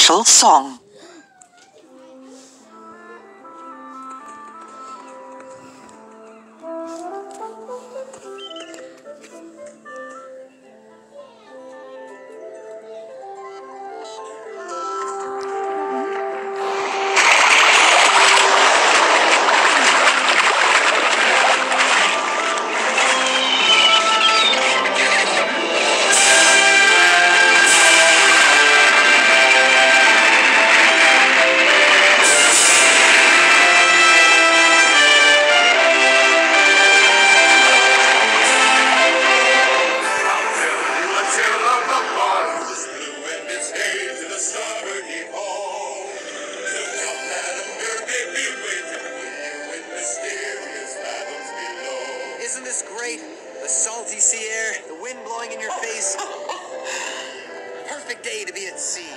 special song. Isn't this great? The salty sea air, the wind blowing in your face. Perfect day to be at sea.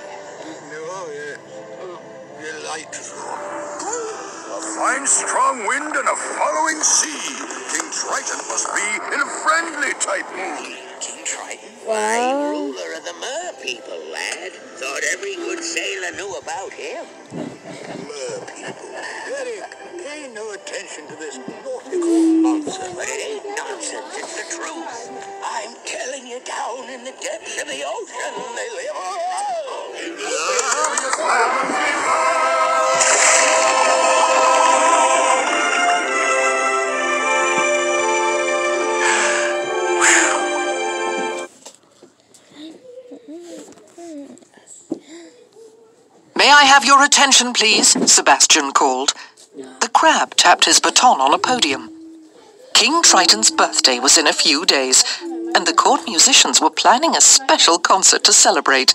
A fine strong wind and a following sea. King Triton must be in a friendly type mood. King Triton? Why, ruler of the mer people, lad. Thought every good sailor knew about him. Mer people. Eric, pay no attention to this nautical nonsense. But it ain't nonsense, it's the truth. I'm telling you, down in the depths of the ocean, they live. May I have your attention, please? Sebastian called. The crab tapped his baton on a podium. King Triton's birthday was in a few days, and the court musicians were planning a special concert to celebrate.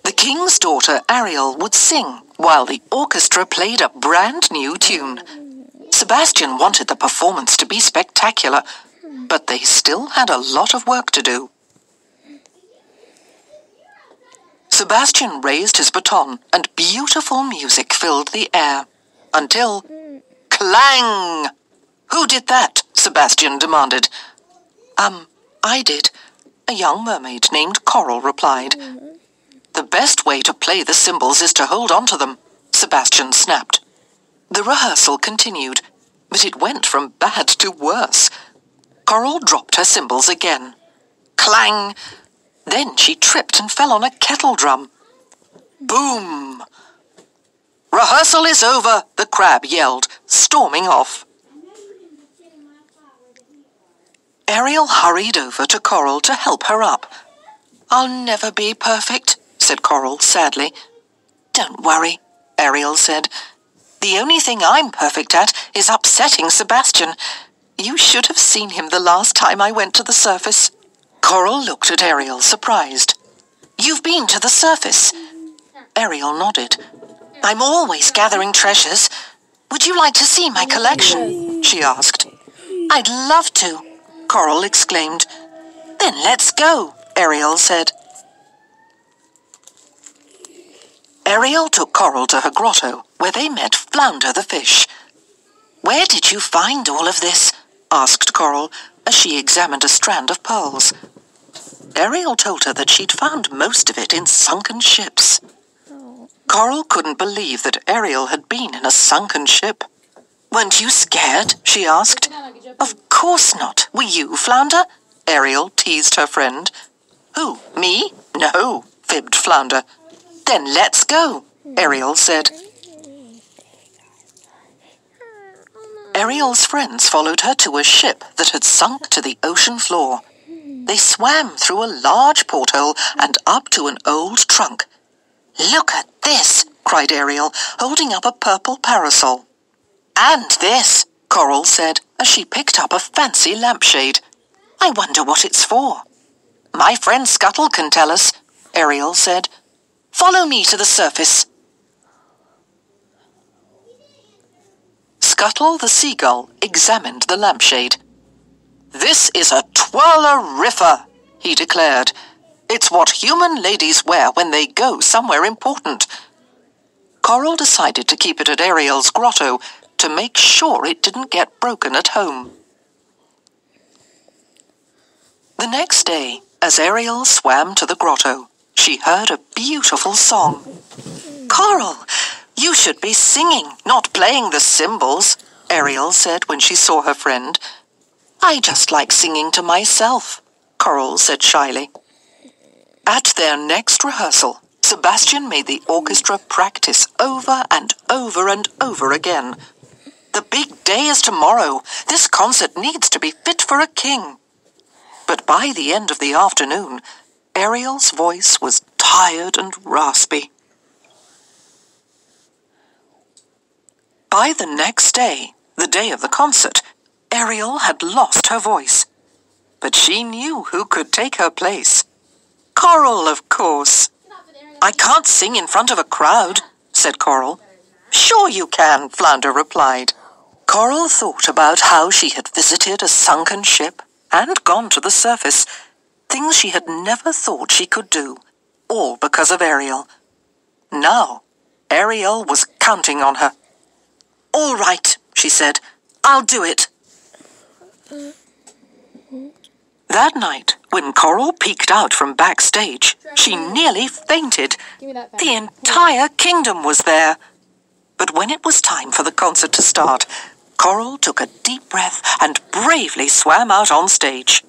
The king's daughter, Ariel, would sing, while the orchestra played a brand new tune. Sebastian wanted the performance to be spectacular, but they still had a lot of work to do. Sebastian raised his baton, and beautiful music filled the air. Until... clang! Who did that? Sebastian demanded. I did. A young mermaid named Coral replied. The best way to play the cymbals is to hold on to them, Sebastian snapped. The rehearsal continued, but it went from bad to worse. Coral dropped her cymbals again. Clang! Then she tripped and fell on a kettle drum. Boom! Rehearsal is over, the crab yelled, storming off. Ariel hurried over to Coral to help her up. I'll never be perfect, said Coral sadly. Don't worry, Ariel said. The only thing I'm perfect at is upsetting Sebastian. You should have seen him the last time I went to the surface. Coral looked at Ariel, surprised. You've been to the surface? Ariel nodded. I'm always gathering treasures. Would you like to see my collection? She asked. I'd love to, Coral exclaimed. Then let's go, Ariel said. Ariel took Coral to her grotto, where they met Flounder the fish. Where did you find all of this? Asked Coral, as she examined a strand of pearls. Ariel told her that she'd found most of it in sunken ships. Coral couldn't believe that Ariel had been in a sunken ship. Weren't you scared? She asked. Of course not. Were you, Flounder? Ariel teased her friend. Who, me? No, fibbed Flounder. Then let's go, Ariel said. Ariel's friends followed her to a ship that had sunk to the ocean floor. They swam through a large porthole and up to an old trunk. Look at this, cried Ariel, holding up a purple parasol. And this, Coral said, as she picked up a fancy lampshade. I wonder what it's for. My friend Scuttle can tell us, Ariel said. Follow me to the surface. Scuttle the seagull examined the lampshade. This is a twirler-riffer, he declared. It's what human ladies wear when they go somewhere important. Coral decided to keep it at Ariel's grotto to make sure it didn't get broken at home. The next day, as Ariel swam to the grotto, she heard a beautiful song. Coral, you should be singing, not playing the cymbals, Ariel said when she saw her friend. I just like singing to myself, Coral said shyly. At their next rehearsal, Sebastian made the orchestra practice over and over and over again. The big day is tomorrow. This concert needs to be fit for a king. But by the end of the afternoon, Ariel's voice was tired and raspy. By the next day, the day of the concert, Ariel had lost her voice. But she knew who could take her place. Coral, of course. I can't sing in front of a crowd, said Coral. Sure you can, Flounder replied. Coral thought about how she had visited a sunken ship and gone to the surface, things she had never thought she could do, all because of Ariel. Now, Ariel was counting on her. All right, she said. I'll do it. That night, when Coral peeked out from backstage, she nearly fainted. The entire kingdom was there. But when it was time for the concert to start, Coral took a deep breath and bravely swam out on stage.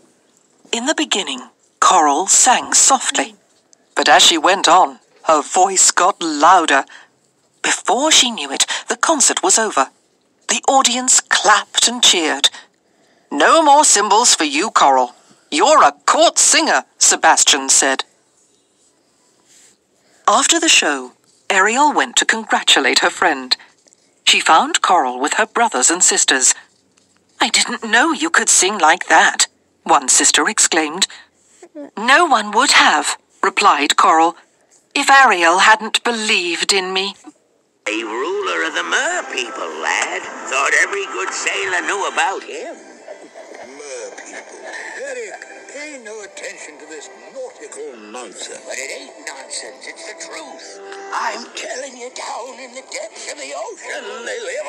In the beginning, Coral sang softly. But as she went on, her voice got louder. Before she knew it, the concert was over. The audience clapped and cheered. No more cymbals for you, Coral. You're a court singer, Sebastian said. After the show, Ariel went to congratulate her friend. She found Coral with her brothers and sisters. I didn't know you could sing like that, one sister exclaimed. No one would have, replied Coral, if Ariel hadn't believed in me. A ruler of the mer people, lad. Thought every good sailor knew about him. Mer people. Eric, pay no attention to this nautical nonsense. But it ain't nonsense, it's the truth. I'm telling you, down in the depths of the ocean, they live.